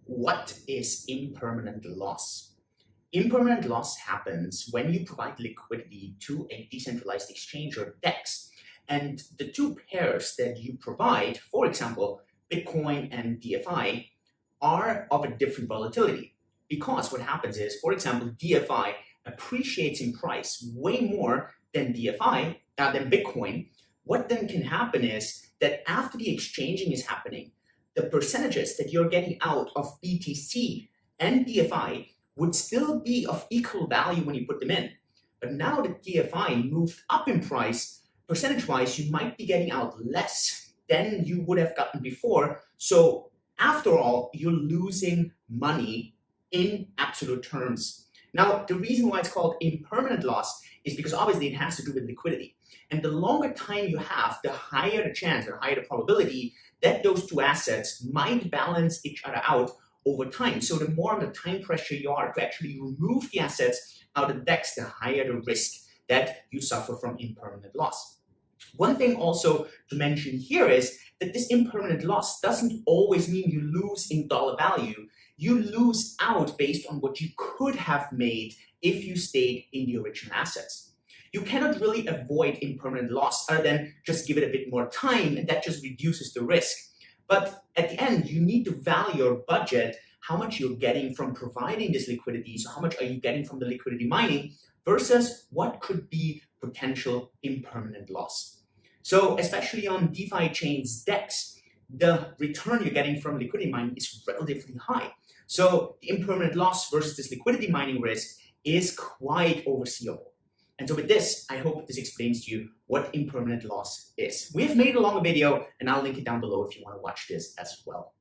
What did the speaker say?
What is impermanent loss? Impermanent loss happens when you provide liquidity to a decentralized exchange or DEX, and the two pairs that you provide, for example, Bitcoin and DFI, are of a different volatility. Because what happens is, for example, DFI appreciates in price way more than than Bitcoin. What then can happen is that after the exchanging is happening, the percentages that you're getting out of BTC and DFI would still be of equal value when you put them in. But now that DFI moved up in price, percentage-wise, you might be getting out less than you would have gotten before. So after all, you're losing money in absolute terms. Now, the reason why it's called impermanent loss is because obviously it has to do with liquidity. And the longer time you have, the higher the chance, or higher the probability that those two assets might balance each other out over time. So the more under time pressure you are to actually remove the assets out of the DEX, the higher the risk that you suffer from impermanent loss. One thing also to mention here is that this impermanent loss doesn't always mean you lose in dollar value. You lose out based on what you could have made if you stayed in the original assets. You cannot really avoid impermanent loss other than just give it a bit more time, and that just reduces the risk. But at the end, you need to value your budget, how much you're getting from providing this liquidity, so how much are you getting from the liquidity mining versus what could be potential impermanent loss. So especially on DeFi chains DEX, the return you're getting from liquidity mining is relatively high. So the impermanent loss versus this liquidity mining risk is quite overseeable. And so with this, I hope this explains to you what impermanent loss is. We have made a longer video, and I'll link it down below if you want to watch this as well.